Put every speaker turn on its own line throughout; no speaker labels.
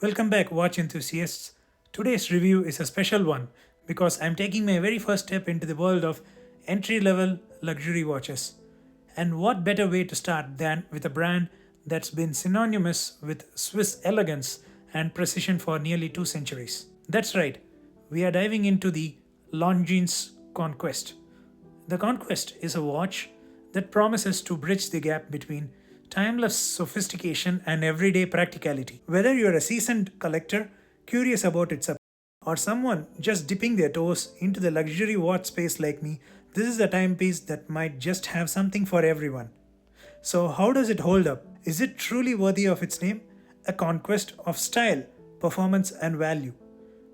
Welcome back, watch enthusiasts. Today's review is a special one because I'm taking my very first step into the world of entry level luxury watches. And what better way to start than with a brand that's been synonymous with Swiss elegance and precision for nearly 2 centuries? That's right, we are diving into the Longines Conquest. The Conquest is a watch that promises to bridge the gap between timeless sophistication and everyday practicality. Whether you're a seasoned collector curious about its appeal, or someone just dipping their toes into the luxury watch space like me, this is a timepiece that might just have something for everyone. So, how does it hold up? Is it truly worthy of its name? A conquest of style, performance, and value.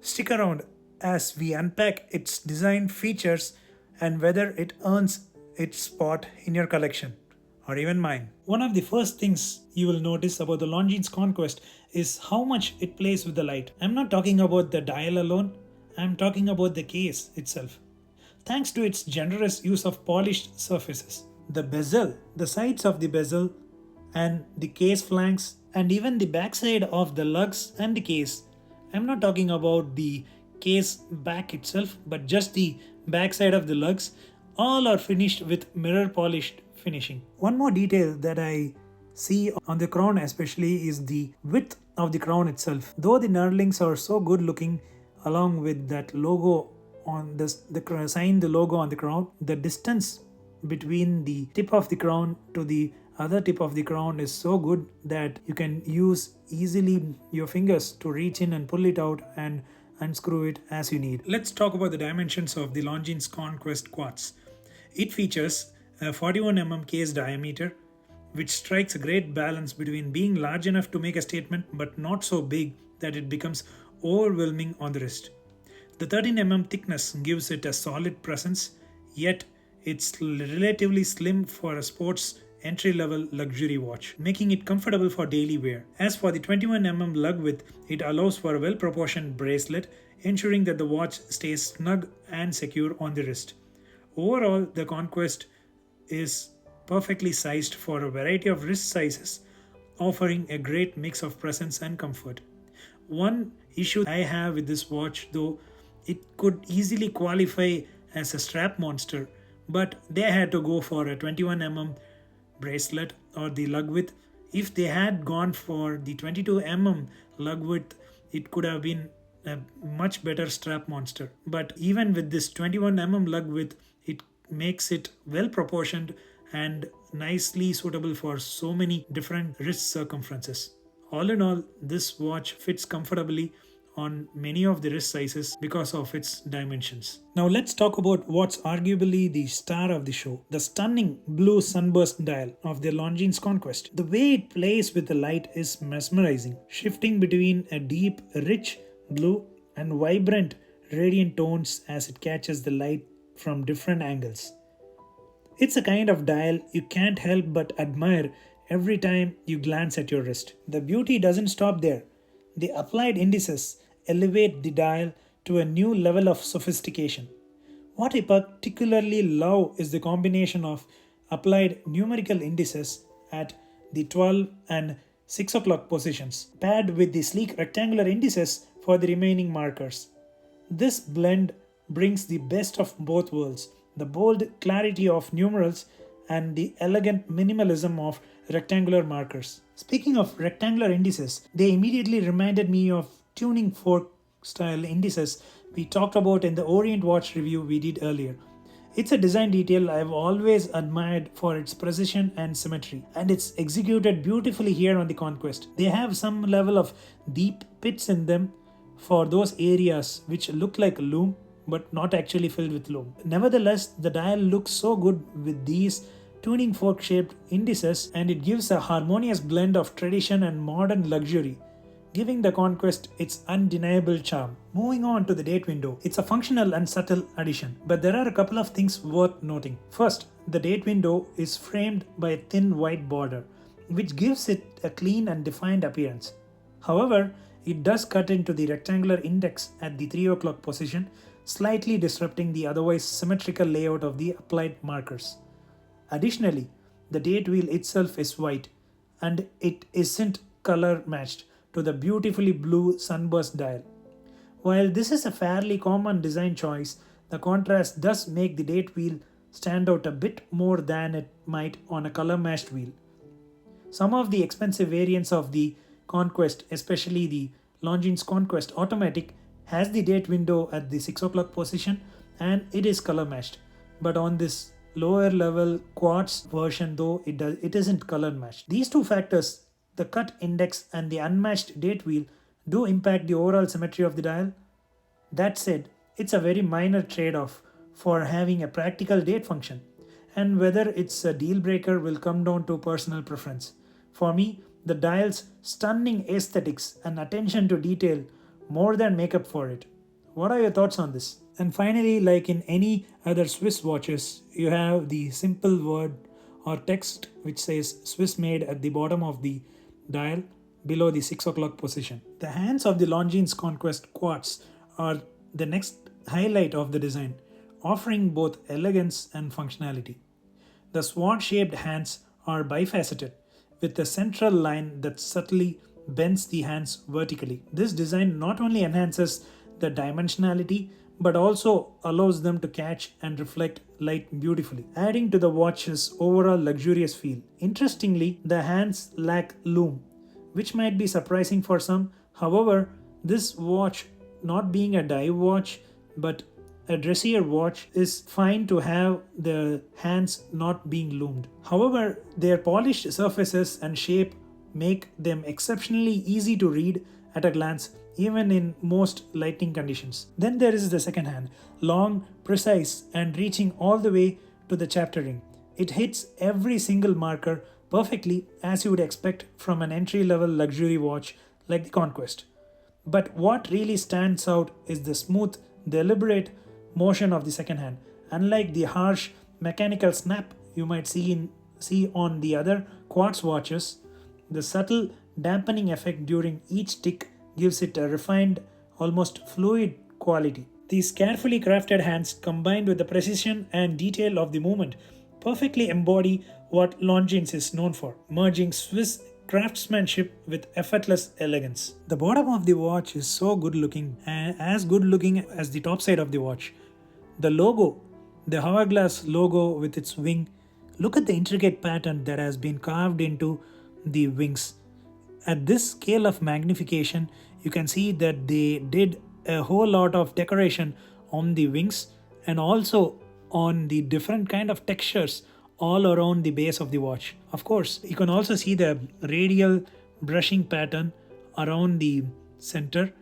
Stick around as we unpack its design features and whether it earns its spot in your collection or even mine. One of the first things you will notice about the Longines Conquest is how much it plays with the light. I'm not talking about the dial alone, I'm talking about the case itself. Thanks to its generous use of polished surfaces, the bezel, the sides of the bezel, and the case flanks, and even the backside of the lugs and the case. I'm not talking about the case back itself, but just the backside of the lugs. All are finished with mirror polished finishing. One more detail that I see on the crown especially is the width of the crown itself. Though the knurlings are so good looking along with that logo on the sign, the logo on the crown, the distance between the tip of the crown to the other tip of the crown is so good that you can use easily your fingers to reach in and pull it out and unscrew it as you need. Let's talk about the dimensions of the Longines Conquest Quartz. It features a 41 case diameter, which strikes a great balance between being large enough to make a statement but not so big that it becomes overwhelming on the wrist. The 13 thickness gives it a solid presence, yet it's relatively slim for a sports entry-level luxury watch, making it comfortable for daily wear. As for the 21 lug width, it allows for a well-proportioned bracelet, ensuring that the watch stays snug and secure on the wrist. Overall, the Conquest is perfectly sized for a variety of wrist sizes, offering a great mix of presence and comfort. One issue I have with this watch, though, it could easily qualify as a strap monster, but they had to go for a 21 bracelet or the lug width. If they had gone for the 22 lug width, it could have been a much better strap monster. But even with this 21 lug width, it makes it well proportioned and nicely suitable for so many different wrist circumferences. All in all, this watch fits comfortably on many of the wrist sizes because of its dimensions. Now let's talk about what's arguably the star of the show, the stunning Blue Sunburst dial of the Longines Conquest. The way it plays with the light is mesmerizing, shifting between a deep, rich blue and vibrant, radiant tones as it catches the light from different angles. It's a kind of dial you can't help but admire every time you glance at your wrist. The beauty doesn't stop there. The applied indices elevate the dial to a new level of sophistication. What I particularly love is the combination of applied numerical indices at the 12 and 6 o'clock positions, paired with the sleek rectangular indices for the remaining markers. This blend brings the best of both worlds, the bold clarity of numerals and the elegant minimalism of rectangular markers. Speaking of rectangular indices, they immediately reminded me of tuning fork style indices we talked about in the Orient watch review we did earlier. It's a design detail I've always admired for its precision and symmetry, and it's executed beautifully here on the Conquest. They have some level of deep pits in them for those areas which look like loom but not actually filled with loom. Nevertheless, the dial looks so good with these tuning fork shaped indices, and it gives a harmonious blend of tradition and modern luxury, giving the Conquest its undeniable charm. Moving on to the date window, it's a functional and subtle addition, but there are a couple of things worth noting. First, the date window is framed by a thin white border, which gives it a clean and defined appearance. However, it does cut into the rectangular index at the 3 o'clock position, slightly disrupting the otherwise symmetrical layout of the applied markers. Additionally, the date wheel itself is white and it isn't color matched, to the beautifully blue Sunburst dial. While this is a fairly common design choice, the contrast does make the date wheel stand out a bit more than it might on a color matched wheel. Some of the expensive variants of the Conquest, especially the Longines Conquest Automatic, has the date window at the 6 o'clock position and it is color matched. But on this lower level Quartz version though it isn't color matched. These two factors, the cut index and the unmatched date wheel, do impact the overall symmetry of the dial. That said, it's a very minor trade-off for having a practical date function, and whether it's a deal breaker will come down to personal preference. For me, the dial's stunning aesthetics and attention to detail more than make up for it. What are your thoughts on this? And finally, like in any other Swiss watches, you have the simple word or text which says Swiss made at the bottom of the dial below the 6 o'clock position. The hands of the Longines Conquest Quartz are the next highlight of the design, offering both elegance and functionality. The sword-shaped hands are bifaceted, with a central line that subtly bends the hands vertically. This design not only enhances the dimensionality but also allows them to catch and reflect light beautifully, adding to the watch's overall luxurious feel. Interestingly, the hands lack lume, which might be surprising for some. However, this watch, not being a dive watch but a dressier watch, is fine to have the hands not being loomed. However, their polished surfaces and shape make them exceptionally easy to read at a glance, even in most lighting conditions. Then there is the second hand, long, precise, and reaching all the way to the chapter ring. It hits every single marker perfectly, as you would expect from an entry-level luxury watch like the Conquest. But what really stands out is the smooth, deliberate motion of the second hand. Unlike the harsh mechanical snap you might see on the other Quartz watches, the subtle dampening effect during each tick gives it a refined, almost fluid quality. These carefully crafted hands, combined with the precision and detail of the movement, perfectly embody what Longines is known for, merging Swiss craftsmanship with effortless elegance. The bottom of the watch is so good looking, and as good looking as the top side of the watch. The logo, the hourglass logo with its wing, look at the intricate pattern that has been carved into the wings. At this scale of magnification, you can see that they did a whole lot of decoration on the wings and also on the different kind of textures all around the base of the watch. Of course, you can also see the radial brushing pattern around the center,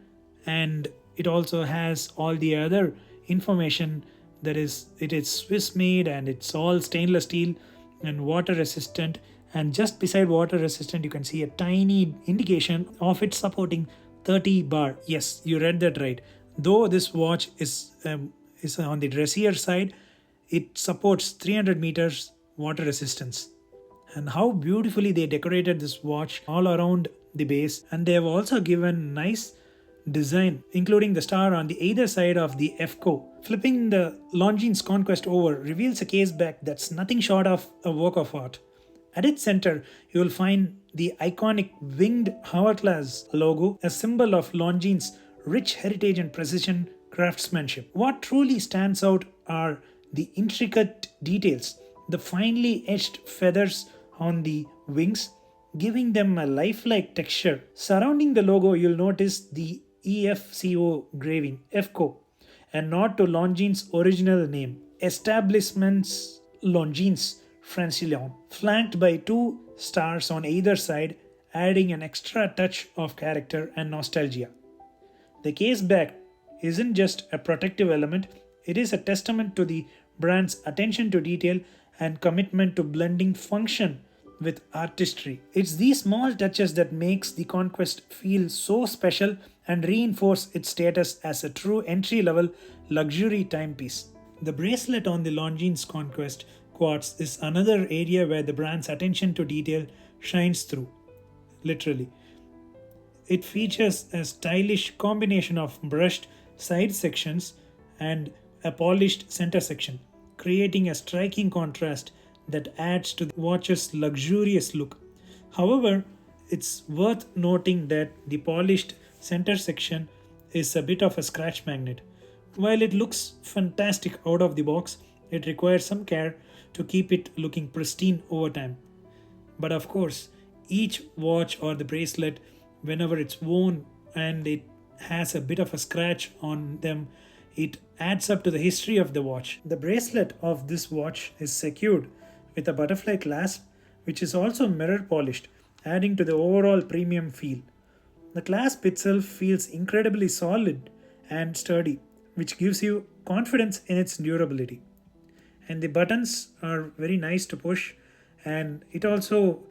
and it also has all the other information. That is, it is Swiss made and it's all stainless steel and water resistant. And just beside water resistant, you can see a tiny indication of it supporting 30 bar. Yes, you read that right. Though this watch is on the dressier side, it supports 300 meters water resistance. And how beautifully they decorated this watch all around the base, and they have also given nice design, including the star on the either side of the EFCo. Flipping the Longines Conquest over reveals a caseback that's nothing short of a work of art. At its center, you will find the iconic winged hourglass logo, a symbol of Longines' rich heritage and precision craftsmanship. What truly stands out are the intricate details, the finely etched feathers on the wings, giving them a lifelike texture. Surrounding the logo, you'll notice the EFCo graving, EFCo, and nod to Longines' original name, Establishments Longines Francillon, flanked by two stars on either side, adding an extra touch of character and nostalgia. The caseback isn't just a protective element, it is a testament to the brand's attention to detail and commitment to blending function with artistry. It's these small touches that makes the Conquest feel so special and reinforce its status as a true entry-level luxury timepiece. The bracelet on the Longines Conquest Quartz is another area where the brand's attention to detail shines through, literally. It features a stylish combination of brushed side sections and a polished center section, creating a striking contrast that adds to the watch's luxurious look. However, It's worth noting that the polished center section is a bit of a scratch magnet. While it looks fantastic out of the box, it requires some care to keep it looking pristine over time. But of course, each watch or the bracelet, whenever it's worn and it has a bit of a scratch on them, it adds up to the history of the watch. The bracelet of this watch is secured with a butterfly clasp, which is also mirror polished, adding to the overall premium feel. The clasp itself feels incredibly solid and sturdy, which gives you confidence in its durability. And the buttons are very nice to push, and it also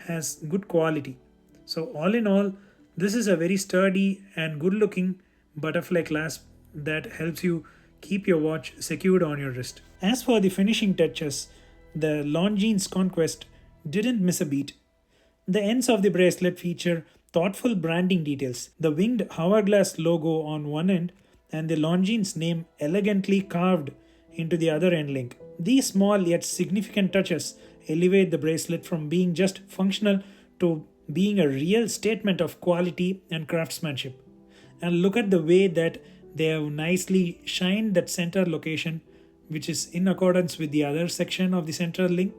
has good quality. So, all in all, this is a very sturdy and good looking butterfly clasp that helps you keep your watch secured on your wrist. As for the finishing touches, the Longines Conquest didn't miss a beat. The ends of the bracelet feature thoughtful branding details, the winged hourglass logo on one end, and the Longines name elegantly carved into the other end link. These small yet significant touches elevate the bracelet from being just functional to being a real statement of quality and craftsmanship. And look at the way that they have nicely shined that center location, which is in accordance with the other section of the central link.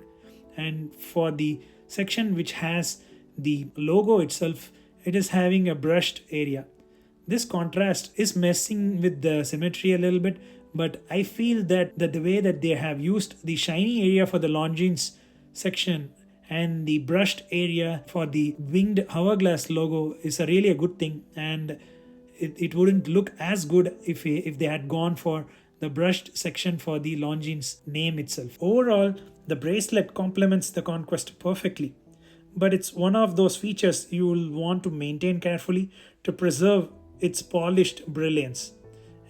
And for the section which has the logo itself, it is having a brushed area. This contrast is messing with the symmetry a little bit, but I feel that the way that they have used the shiny area for the Longines section and the brushed area for the winged hourglass logo is really a good thing, and it wouldn't look as good if they had gone for the brushed section for the Longines name itself. Overall, the bracelet complements the Conquest perfectly, but it's one of those features you will want to maintain carefully to preserve its polished brilliance.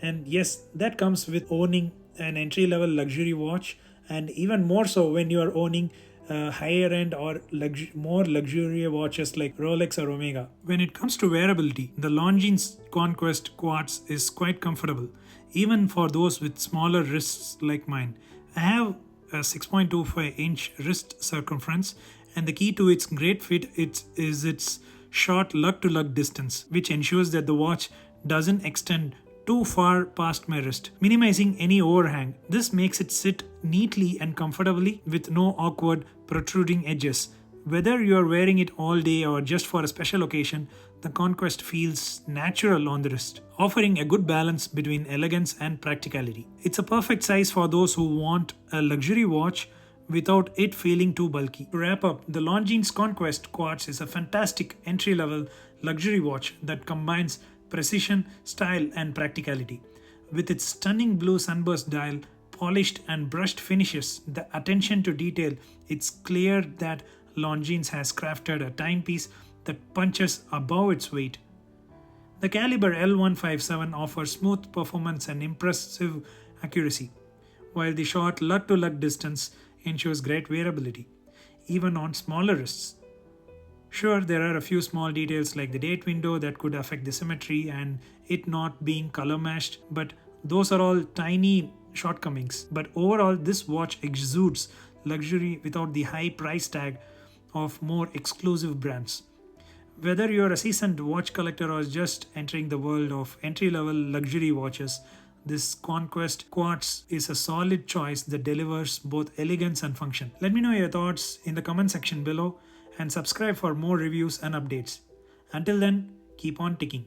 And yes, that comes with owning an entry level luxury watch, and even more so when you are owning higher end or more luxurious watches like Rolex or Omega. When it comes to wearability, the Longines Conquest Quartz is quite comfortable, even for those with smaller wrists like mine. I have a 6.25-inch wrist circumference, and the key to its great fit is its short lug-to-lug distance, which ensures that the watch doesn't extend too far past my wrist, minimizing any overhang. This makes it sit neatly and comfortably with no awkward protruding edges. Whether you are wearing it all day or just for a special occasion, the Conquest feels natural on the wrist, offering a good balance between elegance and practicality. It's a perfect size for those who want a luxury watch without it feeling too bulky. To wrap up, the Longines Conquest Quartz is a fantastic entry-level luxury watch that combines precision, style, and practicality. With its stunning blue sunburst dial, polished and brushed finishes, the attention to detail, it's clear that Longines has crafted a timepiece that punches above its weight. The caliber L157 offers smooth performance and impressive accuracy, while the short lug-to-lug distance ensures great wearability, even on smaller wrists. Sure, there are a few small details like the date window that could affect the symmetry and it not being color matched, but those are all tiny shortcomings. But overall, this watch exudes luxury without the high price tag of more exclusive brands. Whether you're a seasoned watch collector or just entering the world of entry-level luxury watches, this Conquest Quartz is a solid choice that delivers both elegance and function. Let me know your thoughts in the comment section below and subscribe for more reviews and updates. Until then, keep on ticking.